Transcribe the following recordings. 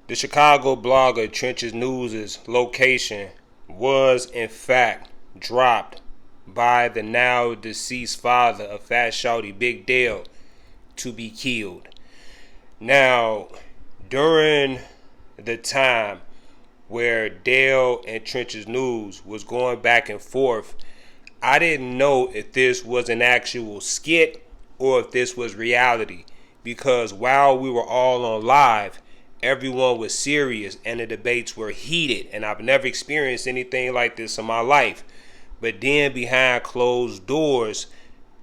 The Chicago blogger Trenches News' location was in fact dropped by the now deceased father of Fat Shawty Big Dale to be killed. Now, during the time where Dale and Trenches News was going back and forth, I didn't know if this was an actual skit or if this was reality, because while we were all on live, everyone was serious and the debates were heated, and I've never experienced anything like this in my life. But then behind closed doors,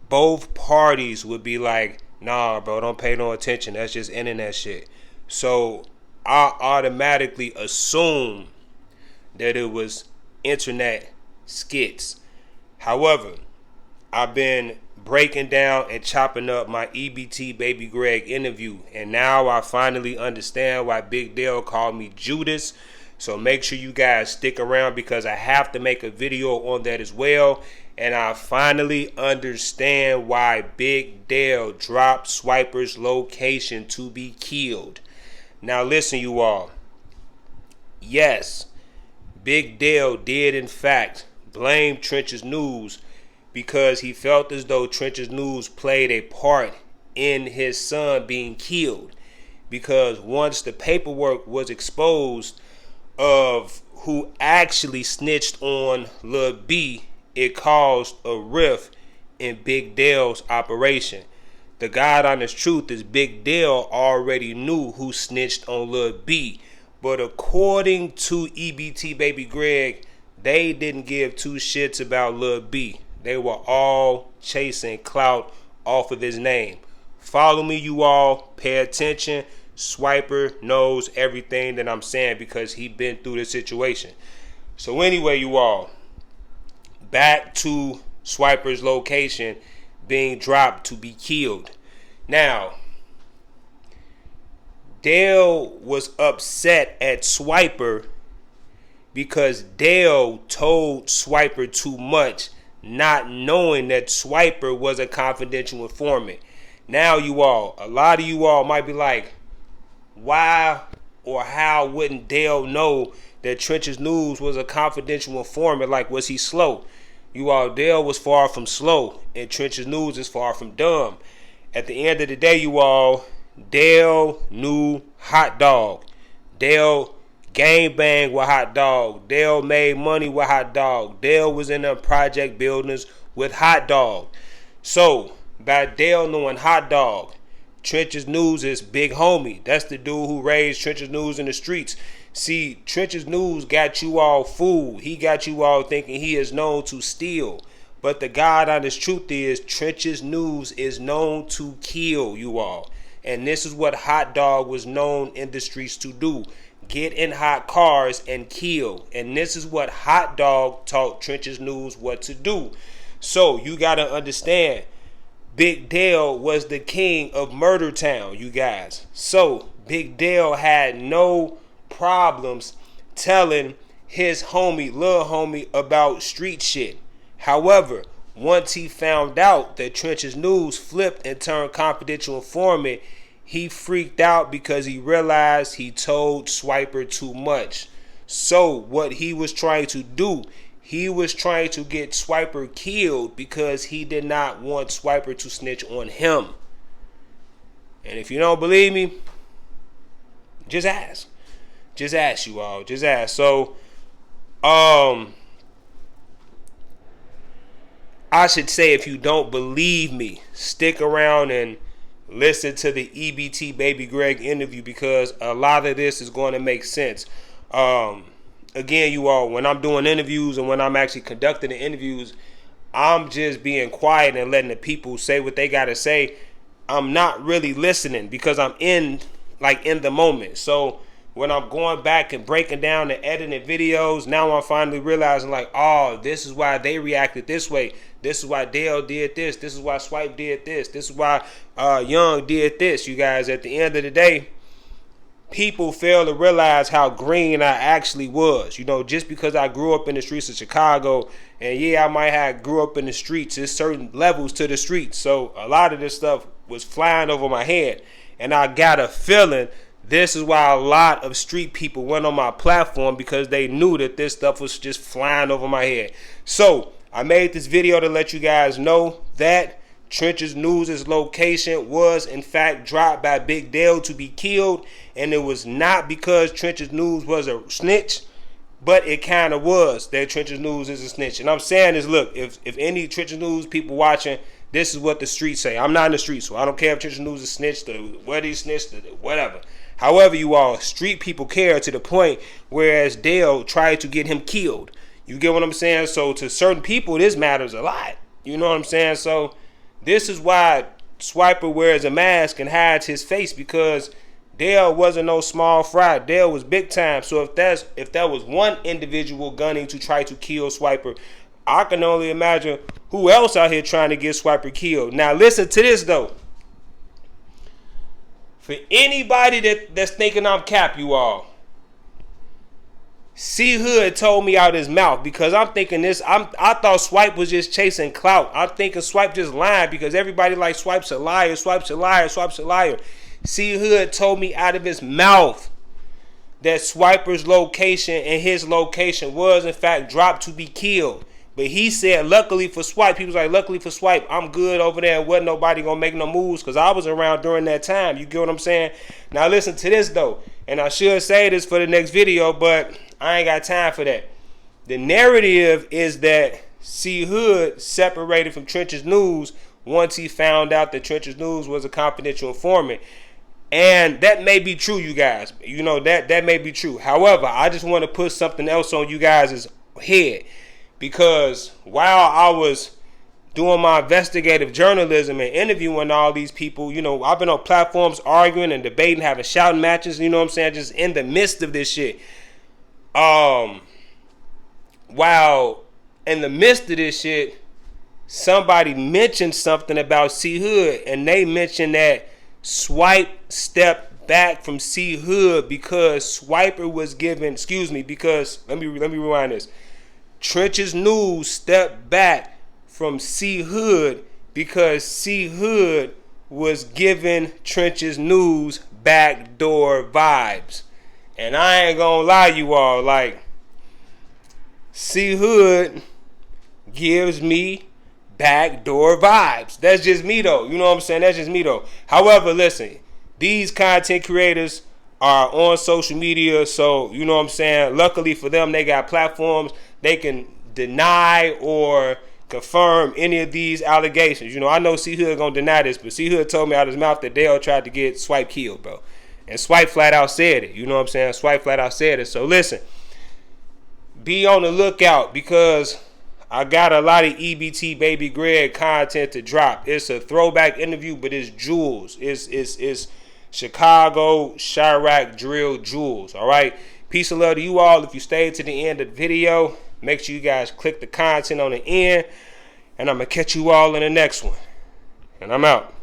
both parties would be like, nah, bro, don't pay no attention. That's just internet shit. So I automatically assumed that it was internet skits. However, I've been breaking down and chopping up my EBT Baby Greg interview, and now I finally understand why Big Dale called me Judas. So make sure you guys stick around, because I have to make a video on that as well. And I finally understand why Big Dale dropped Swiper's location to be killed. Now listen, you all. Yes, Big Dale did in fact blame Trenches News because he felt as though Trenches News played a part in his son being killed. Because once the paperwork was exposed of who actually snitched on Lil B, it caused a rift in Big Dale's operation. The God honest truth is Big Dale already knew who snitched on Lil B. But according to EBT Baby Greg, they didn't give two shits about Lil B. They were all chasing clout off of his name. Follow me, you all. Pay attention. Swiper knows everything that I'm saying because he been through the situation. So anyway, you all, back to Swiper's location being dropped to be killed. Now, Dale was upset at Swiper because Dale told Swiper too much, not knowing that Swiper was a confidential informant. Now, you all, a lot of you all might be like, why or how wouldn't Dale know that Trenches News was a confidential informant? Like, was he slow? You all, Dale was far from slow, and Trenches News is far from dumb. At the end of the day, you all, Dale knew Hot Dog. Dale gang bang with Hot Dog. Dale made money with Hot Dog. Dale was in the project buildings with Hot Dog. So, by Dale knowing Hot Dog, Trenches News is big homie. That's the dude who raised Trenches News in the streets. See, Trenches News got you all fooled. He got you all thinking he is known to steal. But the God honest truth is, Trenches News is known to kill, you all. And this is what Hot Dog was known in the streets to do. Get in hot cars and kill. And this is what Hot Dog taught Trenches News what to do. So you got to understand, Big Dale was the king of Murder Town, you guys. So Big Dale had no problems telling his homie, Lil homie, about street shit. However, once he found out that Trenches News flipped and turned confidential informant, he freaked out because he realized he told Swiper too much. So what he was trying to do, he was trying to get Swiper killed because he did not want Swiper to snitch on him. And if you don't believe me, just ask. Just ask, you all. Just ask. So, I should say, if you don't believe me, stick around and listen to the EBT Baby Greg interview, because a lot of this is going to make sense. Again, you all, when I'm doing interviews and when I'm actually conducting the interviews, I'm just being quiet and letting the people say what they got to say. I'm not really listening because I'm in the moment. So when I'm going back and breaking down and editing videos, now I'm finally realizing oh, this is why they reacted this way. This is why Dale did this. This is why Swipe did this. This is why Young did this. You guys, at the end of the day, people fail to realize how green I actually was. You know, just because I grew up in the streets of Chicago, and yeah, I might have grew up in the streets, there's certain levels to the streets. So a lot of this stuff was flying over my head. And I got a feeling This is why a lot of street people went on my platform, because they knew that this stuff was just flying over my head. So I made this video to let you guys know that Trenches News' location was in fact dropped by Big Dale to be killed, and it was not because Trenches News was a snitch, but it kind of was that Trenches News is a snitch. And I'm saying is, look, if any Trenches News people watching, this is what the streets say. I'm not in the streets, so I don't care if Trenches News is snitched or whether he snitched or whatever. However, you all, street people care to the point whereas Dale tried to get him killed. You get what I'm saying? So to certain people, this matters a lot. You know what I'm saying? So this is why Swiper wears a mask and hides his face, because Dale wasn't no small fry. Dale was big time. So if that was one individual gunning to try to kill Swiper, I can only imagine who else out here trying to get Swiper killed. Now listen to this though. For anybody that's thinking I'm cap, you all, C Hood told me out his mouth, because I'm thinking this. I thought Swipe was just chasing clout. I'm thinking Swipe just lying because everybody like Swipe's a liar, Swipe's a liar, Swipe's a liar. C Hood told me out of his mouth that Swiper's location and his location was in fact dropped to be killed. But he said, luckily for Swipe, he was like, luckily for Swipe, I'm good over there and wasn't nobody gonna make no moves, because I was around during that time. You get what I'm saying? Now listen to this though, and I should say this for the next video, but I ain't got time for that. The narrative is that C Hood separated from Trenches News once he found out that Trenches News was a confidential informant. And that may be true, you guys. You know, that may be true. However, I just want to put something else on you guys' head. Because while I was doing my investigative journalism and interviewing all these people, you know, I've been on platforms arguing and debating, having shouting matches, you know what I'm saying, just in the midst of this shit. While in the midst of this shit, somebody mentioned something about C Hood, and they mentioned that Swipe stepped back from C Hood because Swiper was given, because, let me rewind this. Trenches News stepped back from C Hood because C Hood was giving Trenches News backdoor vibes. And I ain't gonna lie, you all, like, C Hood gives me backdoor vibes. That's just me though. You know what I'm saying? That's just me though. However, listen, these content creators are on social media, so you know what I'm saying, luckily for them, they got platforms. They can deny or confirm any of these allegations. You know, I know C Hood gonna deny this, but C Hood told me out of his mouth that Dale tried to get Swipe killed, bro. And Swipe flat out said it. You know what I'm saying? Swipe flat out said it. So listen, be on the lookout, because I got a lot of EBT Baby Greg content to drop. It's a throwback interview, but it's jewels. It's Chicago Chirac drill jewels. All right. Peace and love to you all. If you stayed to the end of the video, make sure you guys click the content on the end, and I'm gonna catch you all in the next one. And I'm out.